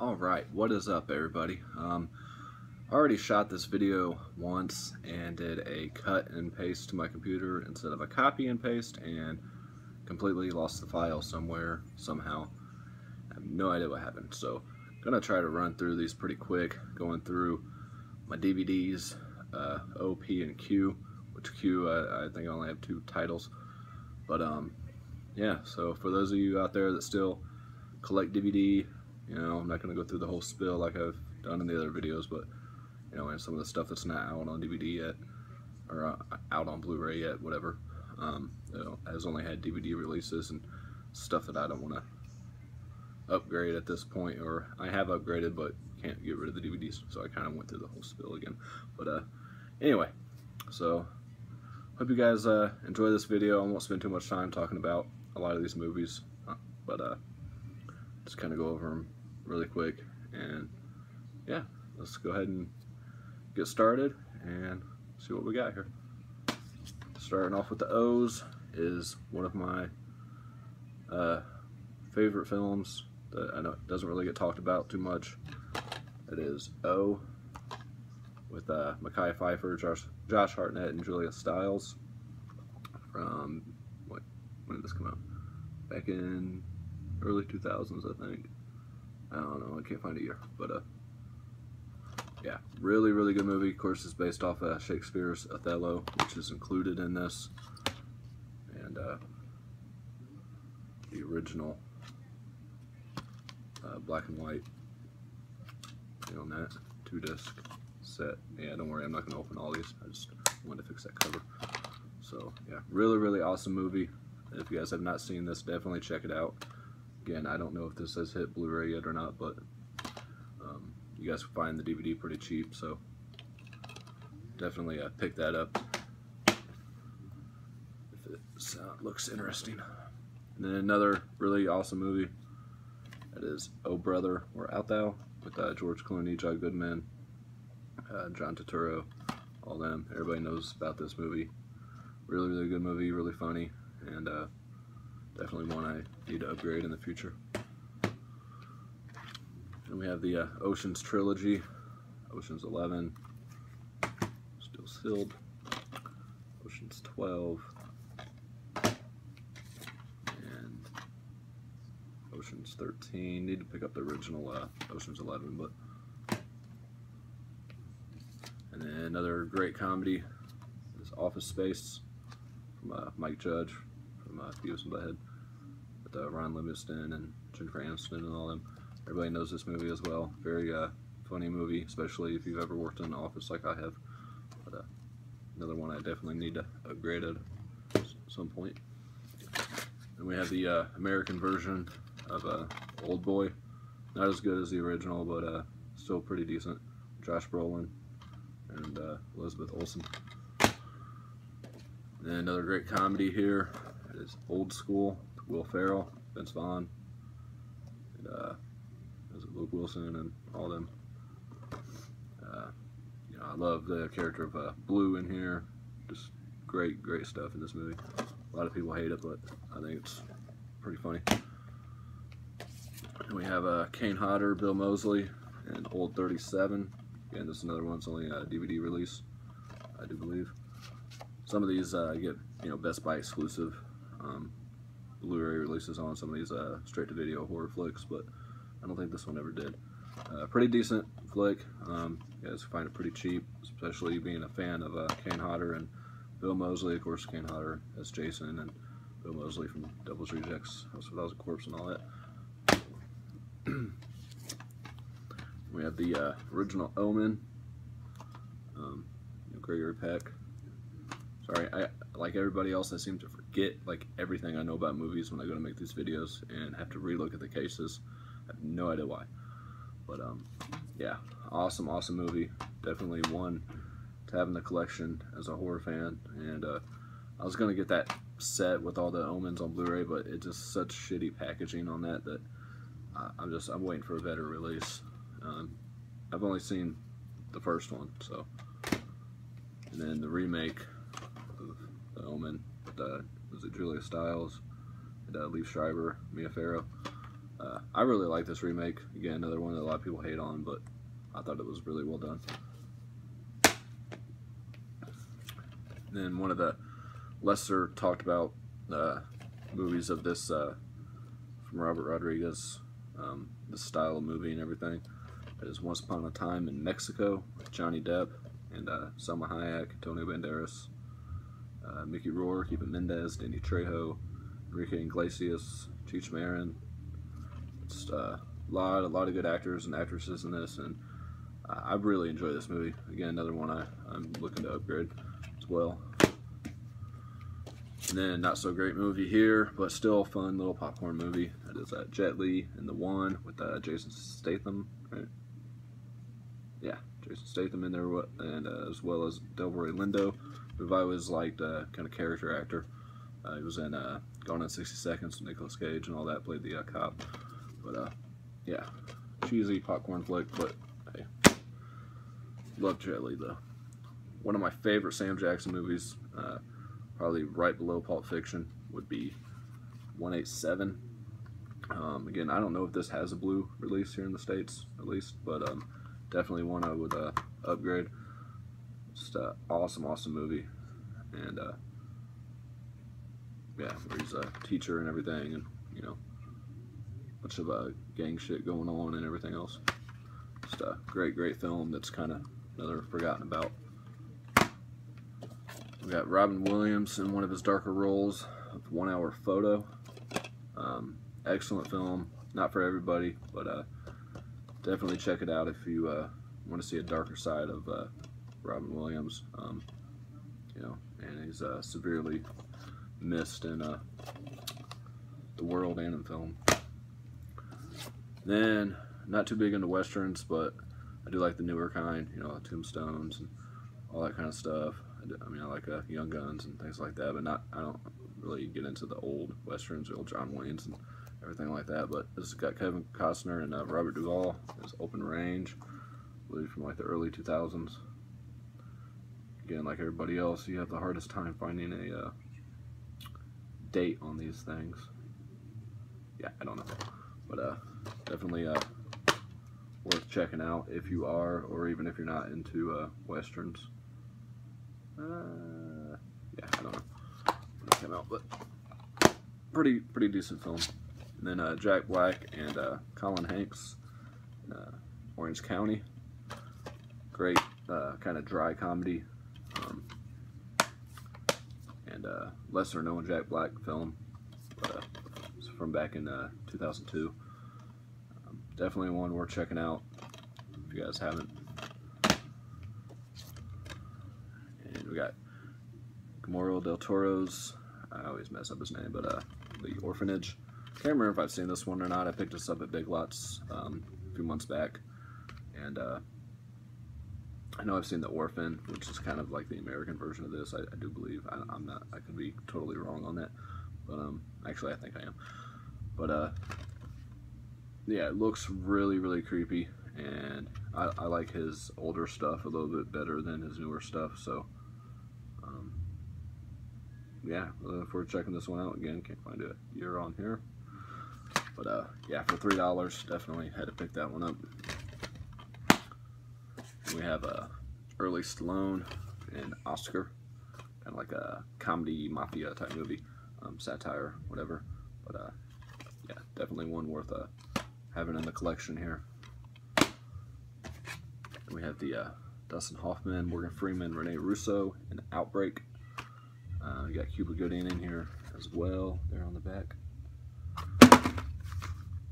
Alright, what is up everybody? I already shot this video once and did a cut and paste to my computer instead of a copy and paste, and completely lost the file somewhere, somehow. I have no idea what happened, so I'm going to try to run through these pretty quick, going through my DVDs, O, P, and Q, which Q, I think I only have 2 titles, but yeah, so for those of you out there that still collect DVD, you know, I'm not going to go through the whole spill like I've done in the other videos, but, you know, and some of the stuff that's not out on DVD yet, or out on Blu-ray yet, whatever, you know, has only had DVD releases and stuff that I don't want to upgrade at this point, or I have upgraded but can't get rid of the DVDs, so I kind of went through the whole spill again. But anyway, so hope you guys enjoy this video. I won't spend too much time talking about a lot of these movies, but just kind of go over them really quick, and yeah, let's go ahead and get started and see what we got here. Starting off with the O's is one of my favorite films that I know doesn't really get talked about too much. It is O, with Mekhi Phifer, Josh Hartnett, and Julia Stiles, from when did this come out? Back in early 2000s, I think. I don't know, I can't find a year, but yeah, really good movie. Of course, it's based off Shakespeare's Othello, which is included in this, and the original black and white, on that 2-disc set. Yeah, don't worry, I'm not going to open all these, I just wanted to fix that cover. So yeah, really awesome movie. If you guys have not seen this, definitely check it out. Again, I don't know if this has hit Blu-ray yet or not, but you guys can find the DVD pretty cheap, so definitely pick that up if it looks interesting. And then another really awesome movie, that is Oh Brother, Where Art Thou, with George Clooney, John Goodman, John Turturro, all them. Everybody knows about this movie. Really good movie, really funny, and definitely one I need to upgrade in the future. And we have the Ocean's trilogy, Ocean's 11, still sealed, Ocean's 12, and Ocean's 13. Need to pick up the original Ocean's 11, but. And then another great comedy is Office Space, from Mike Judge, from Beavis and Butthead, with Ron Livingston and Jennifer Aniston and all them. Everybody knows this movie as well. Very funny movie, especially if you've ever worked in an office like I have. But another one I definitely need to upgrade at some point. And we have the American version of Old Boy. Not as good as the original, but still pretty decent. Josh Brolin and Elizabeth Olsen. And another great comedy here is Old School, with Will Ferrell, Vince Vaughn, and Luke Wilson and all them. You know, I love the character of Blue in here. Just great stuff in this movie. A lot of people hate it, but I think it's pretty funny. And we have Kane Hodder, Bill Moseley, and Old 37. Again, this is another one. It's only a DVD release, I do believe. Some of these get, you know, Best Buy exclusive Blu-ray releases on some of these straight-to-video horror flicks, but I don't think this one ever did. Pretty decent flick. You guys find it pretty cheap, especially being a fan of Kane Hodder and Bill Moseley. Of course, Kane Hodder as Jason, and Bill Moseley from Devil's Rejects, House Without a Corpse, and all that. We have the original Omen, Gregory Peck. Sorry, like everybody else, I seem to forget like everything I know about movies when I go to make these videos and have to relook at the cases. I have no idea why. But yeah, awesome movie. Definitely one to have in the collection as a horror fan. And I was gonna get that set with all the Omens on Blu-ray, but it's just such shitty packaging on that I'm waiting for a better release. I've only seen the first one, so. And then the remake of The Omen, was it Julia Stiles, and Liev Schreiber, Mia Farrow. I really like this remake. Again, another one that a lot of people hate on, but I thought it was really well done. Then one of the lesser talked about movies of this from Robert Rodriguez, this style of movie and everything, is Once Upon a Time in Mexico with Johnny Depp and Salma Hayek, Antonio Banderas, Mickey Rourke, Eva Mendes, Danny Trejo, Enrique Iglesias, Cheech Marin. Just a lot of good actors and actresses in this, and I really enjoy this movie. Again, another one I'm looking to upgrade as well. And then not so great movie here, but still a fun little popcorn movie. That is Jet Li in The One with Jason Statham, right? Yeah, Jason Statham in there, and as well as Delroy Lindo, who I always liked, kind of character actor. He was in Gone in 60 Seconds with Nicolas Cage and all that, played the cop. But yeah, cheesy popcorn flick, but hey, love Jet Li though. One of my favorite Sam Jackson movies, probably right below Pulp Fiction, would be 187. Again, I don't know if this has a blue release here in the States, at least, but definitely one I would upgrade. Just an awesome movie, and yeah, where he's a teacher and everything, and you know, bunch of gang shit going on and everything else. Just a great film that's kind of another forgotten about. We got Robin Williams in one of his darker roles of 1 Hour Photo. Excellent film, not for everybody, but definitely check it out if you want to see a darker side of Robin Williams. You know, and he's severely missed in the world and in film. Then, not too big into westerns, but I do like the newer kind, you know, Tombstones and all that kind of stuff. I mean, I like Young Guns and things like that, but I don't really get into the old westerns, the old John Waynes and everything like that. But this has got Kevin Costner and Robert Duvall. It's Open Range, I believe from like the early 2000s. Again, like everybody else, you have the hardest time finding a date on these things. Yeah, I don't know, but definitely worth checking out if you are, or even if you're not into westerns. Yeah, I don't know when it came out, but pretty decent film. And then Jack Black and Colin Hanks in Orange County. Great kind of dry comedy, and lesser known Jack Black film, but it's from back in 2002. Definitely one worth checking out if you guys haven't. And we got Guillermo del Toro's, I always mess up his name, but The Orphanage. Can't remember if I've seen this one or not. I picked this up at Big Lots a few months back, and I know I've seen The Orphan, which is kind of like the American version of this. I do believe. I'm not. I could be totally wrong on that, but actually I think I am. But yeah, it looks really creepy, and I like his older stuff a little bit better than his newer stuff. So yeah, if we're checking this one out again, can't find a year on here. But yeah, for $3, definitely had to pick that one up. We have early Stallone and Oscar, kind of like a comedy mafia type movie, satire, whatever. But yeah, definitely one worth having in the collection here. And we have the Dustin Hoffman, Morgan Freeman, Rene Russo, and Outbreak. We got Cuba Gooding in here as well, there on the back.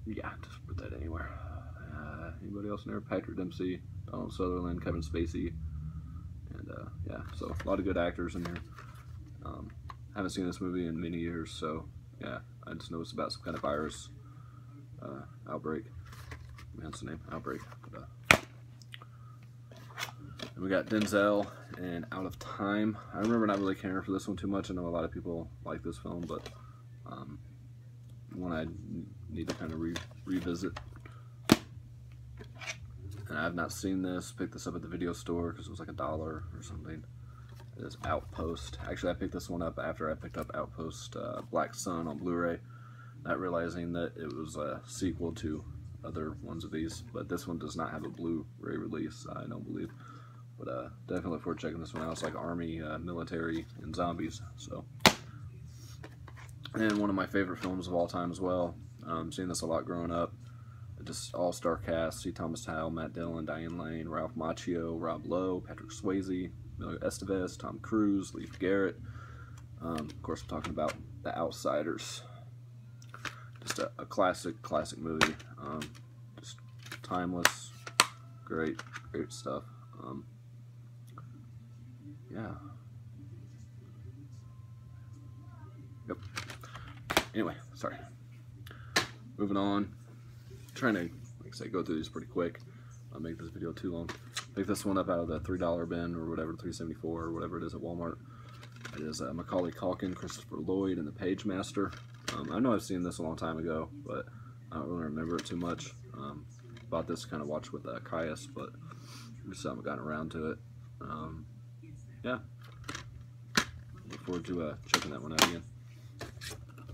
Yeah, just put that anywhere. Anybody else in there? Patrick Dempsey, Donald Sutherland, Kevin Spacey, and yeah, so a lot of good actors in here. Haven't seen this movie in many years, so yeah, I just know it's about some kind of virus outbreak. That's the name, Outbreak. But, and we got Denzel and Out of Time. I remember not really caring for this one too much. I know a lot of people like this film, but one I need to kind of revisit. And I have not seen this. Picked this up at the video store because it was like $1 or something. It is Outpost. Actually, I picked this one up after I picked up Outpost Black Sun on Blu-ray. not realizing that it was a sequel to other ones of these. But this one does not have a Blu-ray release, I don't believe. But definitely look forward to checking this one out. It's like army, military, and zombies. So, and one of my favorite films of all time as well. Seen this a lot growing up. Just all-star cast: C. Thomas Howell, Matt Dillon, Diane Lane, Ralph Macchio, Rob Lowe, Patrick Swayze, Emilio Estevez, Tom Cruise, Leif Garrett. Of course, I'm talking about The Outsiders. Just a classic movie. Just timeless, great stuff. Yeah. Yep. Anyway, sorry. Moving on. Trying to, like I say, go through these pretty quick. I'll make this video too long. Pick this one up out of the $3 bin or whatever, $3.74 or whatever it is at Walmart. It is Macaulay Culkin, Christopher Lloyd, and the Pagemaster. I know I've seen this a long time ago, but I don't really remember it too much. Bought this to kind of watch with Caius, but we just haven't gotten around to it. Yeah. Look forward to checking that one out again.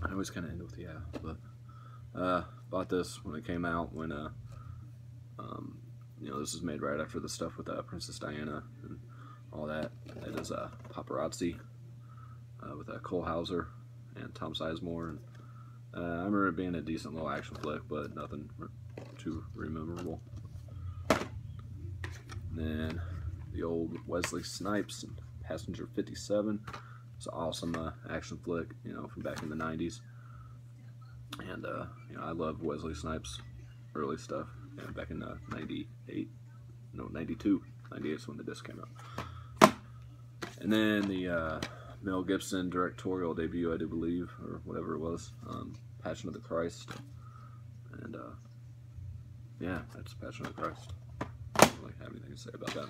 I always kind of end with yeah, but bought this when it came out, when you know, this is made right after the stuff with Princess Diana and all that. It is Paparazzi with Cole Hauser and Tom Sizemore, and I remember it being a decent little action flick, but nothing too memorable. And then the old Wesley Snipes and Passenger 57. It's an awesome action flick, you know, from back in the 90s. And you know, I love Wesley Snipes' early stuff. And back in 98 is when the disc came out. And then the Mel Gibson directorial debut, I do believe, or whatever it was, Passion of the Christ. And yeah, that's Passion of the Christ. I don't really have anything to say about that.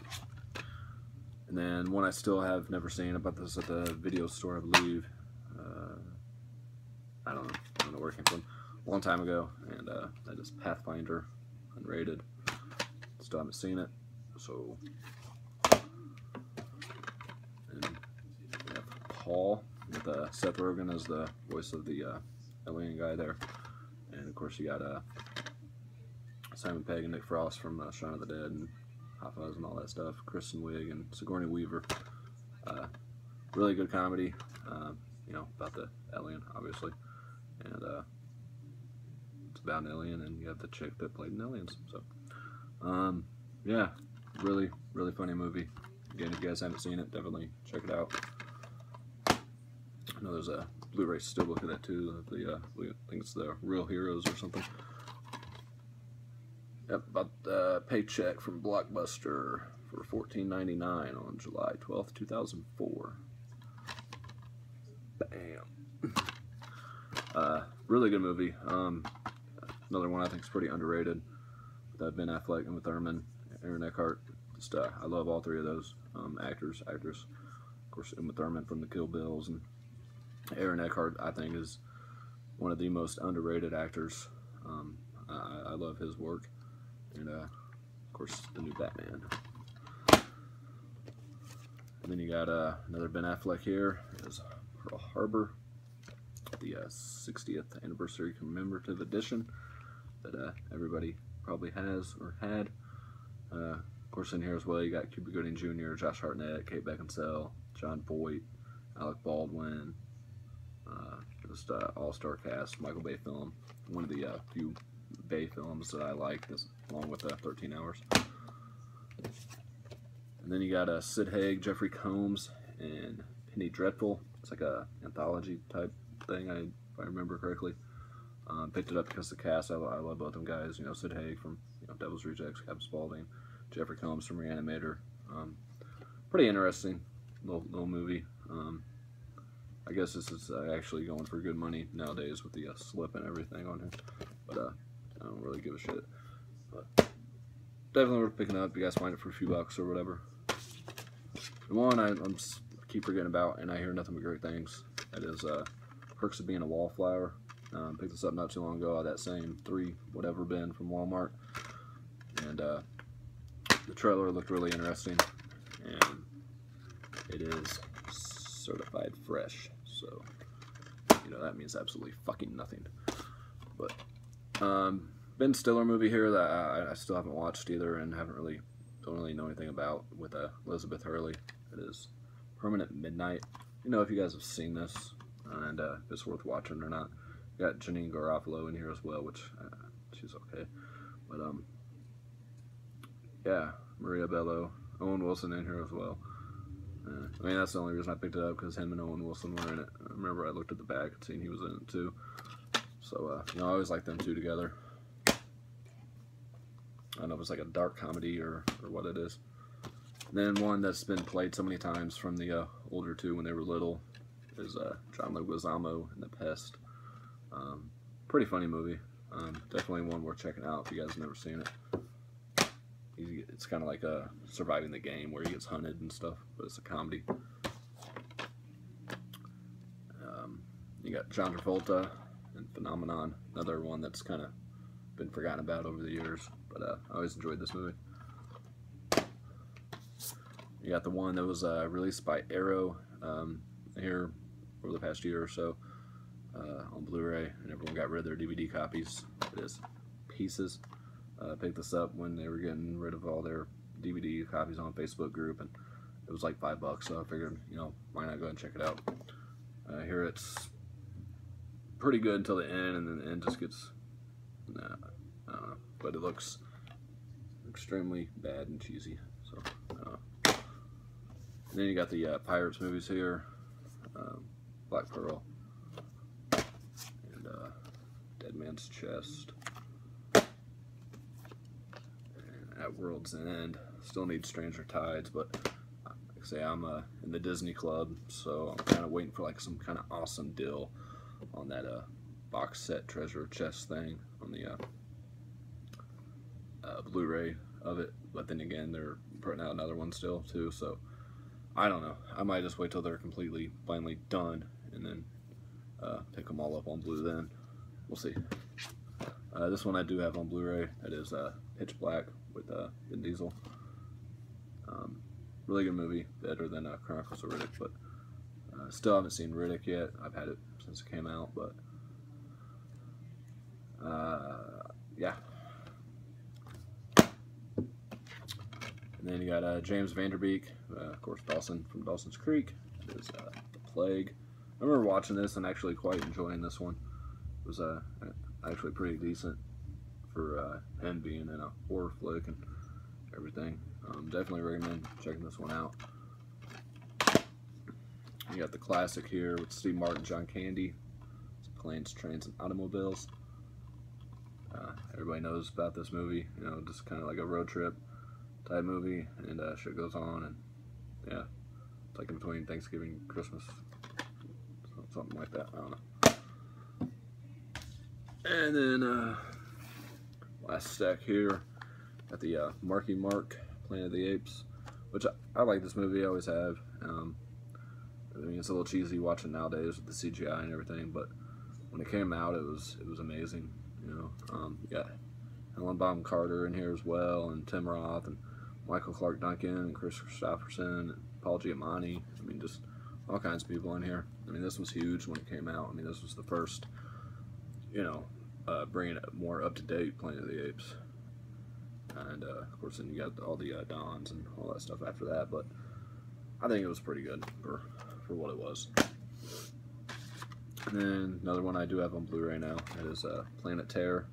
And then one I still have never seen, about this at the video store, I believe. I don't know where it came from. A long time ago, and that is Pathfinder, unrated. Still haven't seen it. So, and we have Paul with Seth Rogen as the voice of the alien guy there, and of course you got Simon Pegg and Nick Frost from Shaun of the Dead and Hot Fuzz and all that stuff. Kristen Wiig and Sigourney Weaver. Really good comedy. You know, about the alien, obviously, and it's about an alien, and you have the chick that played in Aliens. So, yeah, really funny movie. Again, if you guys haven't seen it, definitely check it out. I know there's a Blu-ray steelbook of that too. I think it's the Real Heroes or something. Yep, about the Paycheck from Blockbuster for $14.99 on July 12th, 2004. Bam. Really good movie. Another one I think is pretty underrated. With Ben Affleck and with Thurman, Aaron Eckhart. Just I love all three of those actors. Of course, Uma Thurman from the Kill Bills, and Aaron Eckhart, I think, is one of the most underrated actors. I love his work, and of course, the new Batman. And then you got another Ben Affleck here. Is Pearl Harbor, the 60th anniversary commemorative edition that everybody probably has or had. Of course, in here as well, you got Cuba Gooding Jr., Josh Hartnett, Kate Beckinsale, John Voight, Alec Baldwin, just all-star cast, Michael Bay film. One of the few Bay films that I like, along with 13 Hours. And then you got Sid Haig, Jeffrey Combs, and Penny Dreadful. It's like a anthology type thing, if I remember correctly. Picked it up because of the cast. I love both them guys. You know, Sid Haig from Devil's Rejects, Captain Spaulding, Jeffrey Combs from Reanimator. Pretty interesting little movie. I guess this is actually going for good money nowadays with the slip and everything on here. But I don't really give a shit. But definitely worth picking up. You guys find it for a few bucks or whatever. The one I keep forgetting about, and I hear nothing but great things. That is Perks of Being a Wallflower. Picked this up not too long ago out of that same 3 whatever bin from Walmart, and the trailer looked really interesting, and it is certified fresh, so you know that means absolutely fucking nothing. But Ben Stiller movie here that I still haven't watched either, and don't really know anything about, with Elizabeth Hurley. It is Permanent Midnight. You know, if you guys have seen this and if it's worth watching or not. Got Janine Garofalo in here as well, which she's okay. But yeah, Maria Bello, Owen Wilson in here as well. I mean, that's the only reason I picked it up, because him and Owen Wilson were in it. I remember I looked at the back and seen he was in it too. So you know, I always like them two together. I don't know if it's like a dark comedy or what it is. And then one that's been played so many times from the older two when they were little is John Leguizamo in The Pest. Pretty funny movie. Definitely one worth checking out if you guys have never seen it. It's kind of like Surviving the Game, where he gets hunted and stuff, but it's a comedy. You got John Travolta in Phenomenon, another one that's kind of been forgotten about over the years, but I always enjoyed this movie. You got the one that was released by Arrow here over the past year or so on Blu-ray, and everyone got rid of their DVD copies. It is Pieces. Picked this up when they were getting rid of all their DVD copies on a Facebook group, and it was like $5, so I figured, you know, why not go ahead and check it out. Here it's pretty good until the end, and then the end just gets, I don't know, but it looks extremely bad and cheesy. So, and then you got the Pirates movies here, Black Pearl, and Dead Man's Chest. At World's End. Still need Stranger Tides, but like I say, I'm in the Disney Club, so I'm kind of waiting for like some kind of awesome deal on that box set treasure chest thing on the Blu-ray of it. But then again, they're putting out another one still too, so I don't know. I might just wait till they're finally done, and then pick them all up on Blu. Then we'll see. This one I do have on Blu-ray. That is Pitch Black with Vin Diesel. Really good movie, better than Chronicles of Riddick, but still haven't seen Riddick yet. I've had it since it came out, but yeah. And then you got James Van Der Beek, of course, Dawson from Dawson's Creek. It is The Plague. I remember watching this and actually quite enjoying this one. It was actually pretty decent for him being in a horror flick and everything. Definitely recommend checking this one out. You got the classic here with Steve Martin, John Candy. It's Planes, Trains, and Automobiles. Everybody knows about this movie. You know, just kind of like a road trip type movie, and shit goes on, and yeah, it's like in between Thanksgiving and Christmas, something like that. I don't know. And then last stack here, got the Marky Mark, Planet of the Apes, which I like this movie. I always have. I mean, it's a little cheesy watching nowadays with the CGI and everything, but when it came out, it was amazing. You know, yeah, Helen Bonham Carter in here as well, and Tim Roth, and Michael Clark Duncan, and Chris Christopherson, and Paul Giamatti. I mean, just all kinds of people in here. I mean, this was huge when it came out. I mean, this was the first, you know, bringing it more up to date Planet of the Apes. And of course, then you got all the Dons and all that stuff after that. But I think it was pretty good for what it was. And then another one I do have on Blu-ray now. It is Planet Terror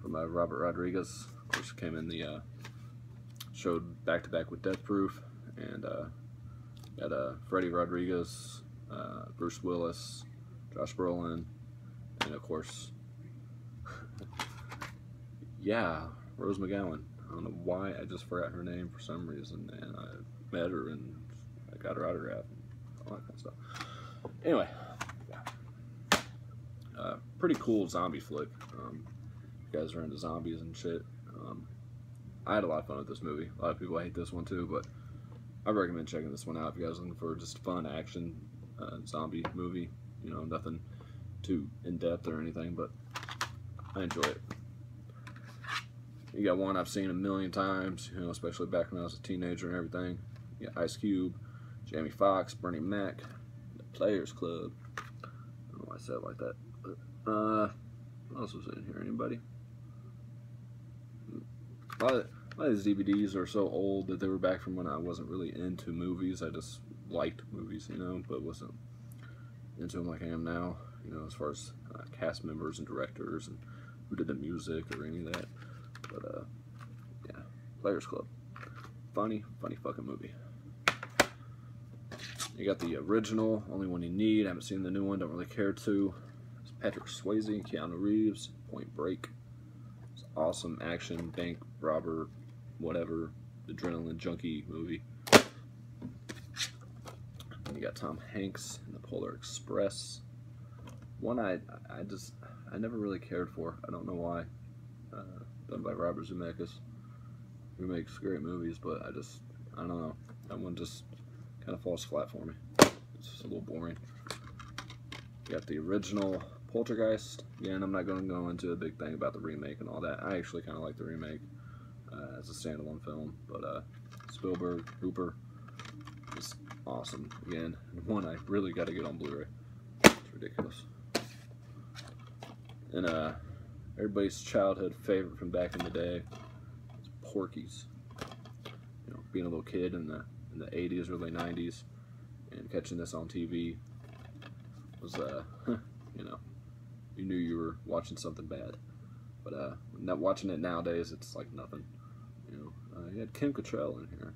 from Robert Rodriguez, which came in the showed back to back with Death Proof, and got Freddie Rodriguez, Bruce Willis, Josh Brolin, and of course, yeah, Rose McGowan. I don't know why, I just forgot her name for some reason, and I met her and I got her autograph and all that kind of stuff. Anyway, yeah. Pretty cool zombie flick. You guys are into zombies and shit. I had a lot of fun with this movie. A lot of people hate this one too, but I recommend checking this one out if you guys are looking for just a fun action zombie movie. You know, nothing too in-depth or anything, but I enjoy it. You got one I've seen a million times, you know, especially back when I was a teenager and everything. You got Ice Cube, Jamie Foxx, Bernie Mac, The Players Club. I don't know why I said it like that, but What else was in here? Anybody? A lot of these DVDs are so old that they were back from when I wasn't really into movies. I just liked movies, you know, but wasn't into them like I am now, you know, as far as cast members and directors and who did the music or any of that. But, yeah, Players Club. Funny fucking movie. You got the original, Only One You Need. I haven't seen the new one, don't really care to. It's Patrick Swayze, Keanu Reeves, Point Break. It's awesome action, bank robber, whatever, adrenaline junkie movie. And you got Tom Hanks in The Polar Express. One I never really cared for. I don't know why. Done by Robert Zemeckis. He makes great movies, but I don't know. That one just kind of falls flat for me. It's just a little boring. You got the original Poltergeist. Again, I'm not going to go into a big thing about the remake and all that. I actually kind of like the remake as a standalone film, but Spielberg, Hooper, is awesome. Again, one I really got to get on Blu-ray. It's ridiculous. And everybody's childhood favorite from back in the day is Porky's. You know, being a little kid in the 80s, early 90s, and catching this on TV was, you know, you knew you were watching something bad. But not watching it nowadays, it's like nothing. You know, you had Kim Cattrall in here.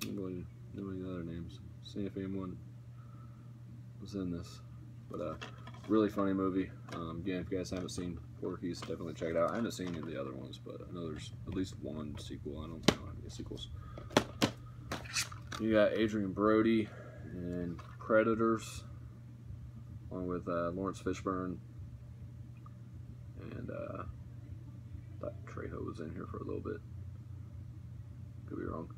Nobody knew any other names. See if anyone was in this. But really funny movie. Again, if you guys haven't seen Porky's, definitely check it out. I haven't seen any of the other ones, but I know there's at least one sequel. I don't know how many sequels. You got Adrian Brody in Predators, along with Lawrence Fishburne, and thought Trejo was in here for a little bit. Could be wrong.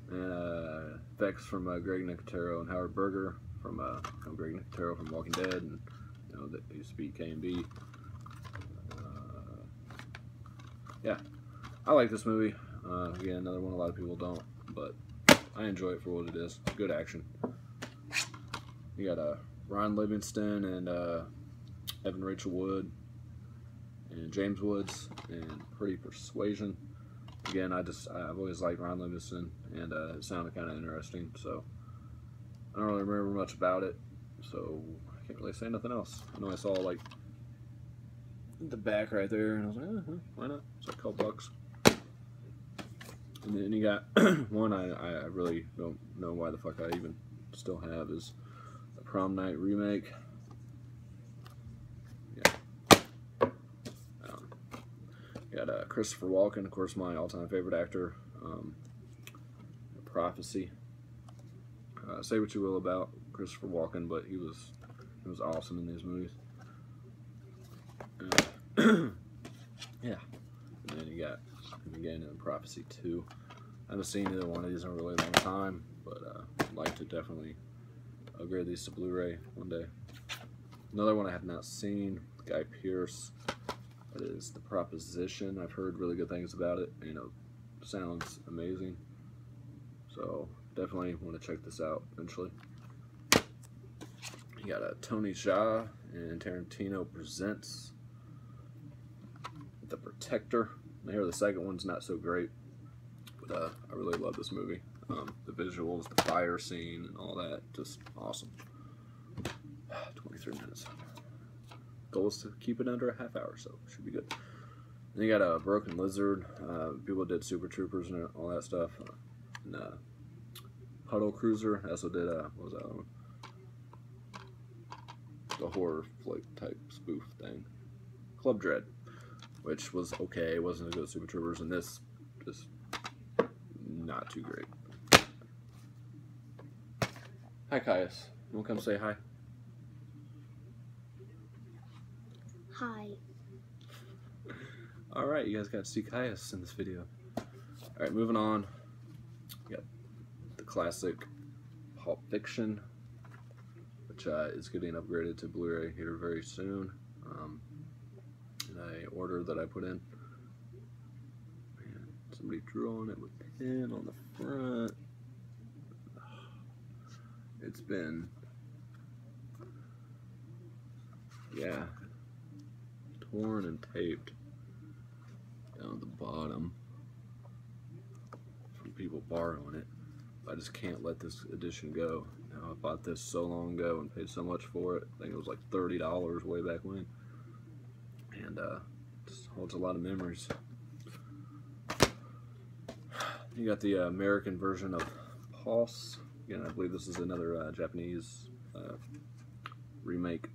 And effects from Greg Nicotero and Howard Berger from Greg Nicotero from Walking Dead, and you know that used to be K&B. Yeah, I like this movie. Again, another one a lot of people don't, but I enjoy it for what it is. Good action. You got Ron Livingston and Evan Rachel Wood and James Woods and Pretty Persuasion. Again, I've always liked Ron Livingston, and it sounded kind of interesting, so I don't really remember much about it, so I can't really say nothing else. I know I saw like the back right there, and I was like, why not? It's like $12. And then you got one I really don't know why the fuck I even still have, is the Prom Night remake. Yeah. You got Christopher Walken, of course, my all-time favorite actor. Prophecy. Say what you will about Christopher Walken, but he was awesome in these movies. Yeah. And then you got him again in Prophecy 2. I haven't seen either one of these in a really long time, but I'd like to definitely upgrade these to Blu-ray one day. Another one I have not seen, Guy Pearce. That is The Proposition. I've heard really good things about it. You know, sounds amazing. So definitely want to check this out eventually. You got Tony Jaa and Tarantino Presents The Protector. I hear the second one's not so great, but I really love this movie. The visuals, the fire scene, and all that, just awesome. 23 minutes. Goal is to keep it under a half hour, so should be good. Then you got Broken Lizard. People did Super Troopers and all that stuff. And Puddle Cruiser. I also did what was that one? The horror flick type spoof thing. Club Dread, which was okay. It wasn't as good as Super Troopers, and this just not too great. Hi, Caius. You want to come say hi? Hi. Alright, you guys got to see Caius in this video. Alright, moving on. We got the classic Pulp Fiction, which is getting upgraded to Blu-ray here very soon. In an order that I put in. Man, somebody drew on it with pen on the front. It's been yeah, torn and taped down at the bottom from people borrowing it. I just can't let this edition go. Now, I bought this so long ago and paid so much for it. I think it was like $30 way back when, and just holds a lot of memories. You got the American version of Pulse. Again, I believe this is another Japanese remake.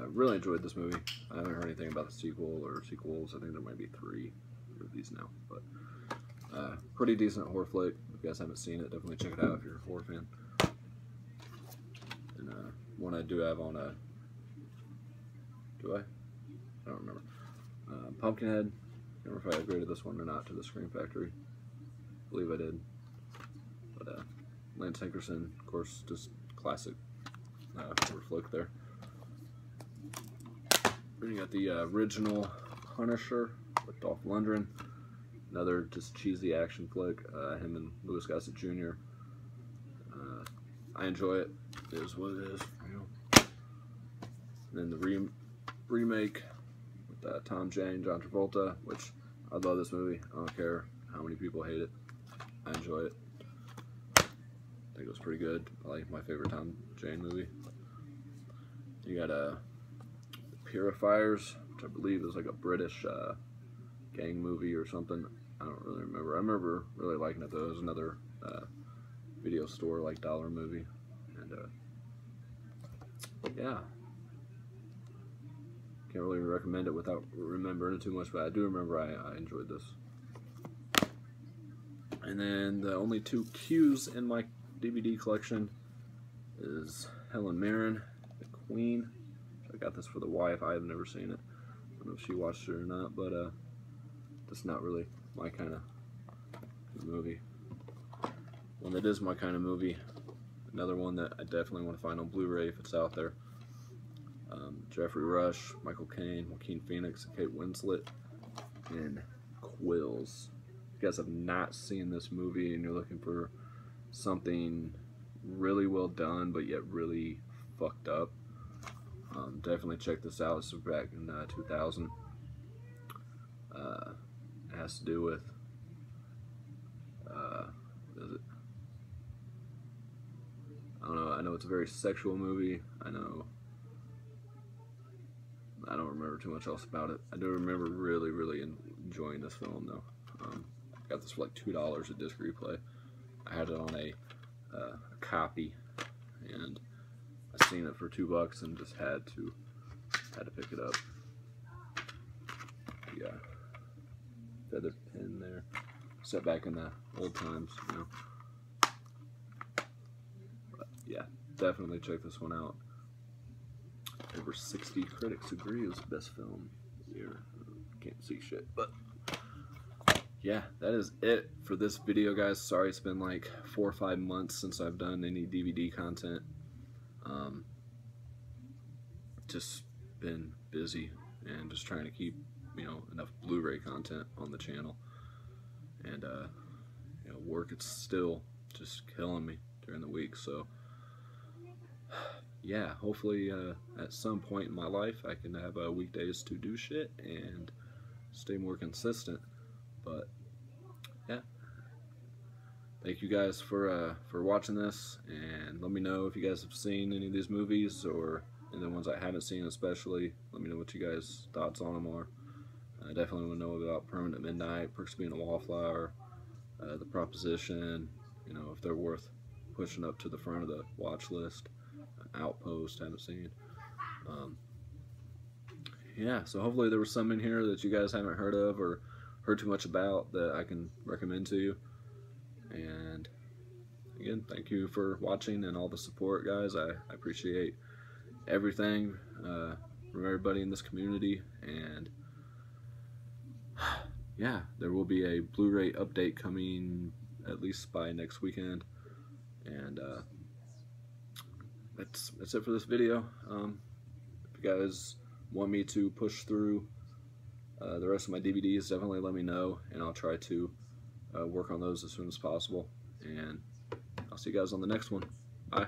Really enjoyed this movie. I haven't heard anything about the sequel or sequels. I think there might be 3 of these now, but pretty decent horror flick. If you guys haven't seen it, definitely check it out if you're a horror fan. And one I do have on a, do I? I don't remember. Pumpkinhead. I don't remember if I upgraded this one or not to the Scream Factory. I believe I did. But Lance Henriksen, of course, just classic horror flick there. Then you got the original Punisher with Dolph Lundgren. Another just cheesy action flick. Him and Louis Gossett Jr. I enjoy it. It is what it is. You know. And then the remake with Tom Jane, John Travolta, which I love this movie. I don't care how many people hate it. I enjoy it. I think it was pretty good. I like my favorite Tom Jane movie. You got Purifiers, which I believe is like a British gang movie or something. I don't really remember. I remember really liking it though. It was another video store like dollar movie, and yeah, can't really recommend it without remembering it too much, but I do remember I enjoyed this. And then the only 2 Qs in my DVD collection is Helen Mirren, the Queen. I got this for the wife. I have never seen it. I don't know if she watched it or not, but that's not really my kind of movie. One that is my kind of movie, another one that I definitely want to find on Blu-ray if it's out there. Jeffrey Rush, Michael Caine, Joaquin Phoenix, Kate Winslet, and Quills. If you guys have not seen this movie and you're looking for something really well done but yet really fucked up, definitely check this out. This was back in 2000. It has to do with what is it? I don't know. I know it's a very sexual movie. I don't remember too much else about it. I do remember really enjoying this film though. Got this for like $2 at Disc Replay. I had it on a copy, and I seen it for $2 and just had to pick it up. Yeah, feather pen there. Set back in the old times, you know. But yeah, definitely check this one out. Over 60 critics agree it was the best film here. Can't see shit, but yeah, that is it for this video, guys. Sorry it's been like 4 or 5 months since I've done any DVD content. Just been busy and just trying to keep, you know, enough Blu-ray content on the channel. And you know, work it's still just killing me during the week, so yeah, hopefully at some point in my life I can have weekdays to do shit and stay more consistent. But yeah, thank you guys for watching this, and let me know if you guys have seen any of these movies, or the ones I haven't seen especially. Let me know what you guys' thoughts on them are. I definitely want to know about Permanent Midnight, Perks of Being a Wallflower, The Proposition, you know, if they're worth pushing up to the front of the watch list. Outpost, haven't seen. Yeah, so hopefully there was some in here that you guys haven't heard of or heard too much about that I can recommend to you. And again, thank you for watching and all the support, guys. I appreciate everything from everybody in this community. And yeah, there will be a Blu-ray update coming at least by next weekend. And that's it for this video. If you guys want me to push through the rest of my DVDs, definitely let me know, and I'll try to work on those as soon as possible. And I'll see you guys on the next one. Bye.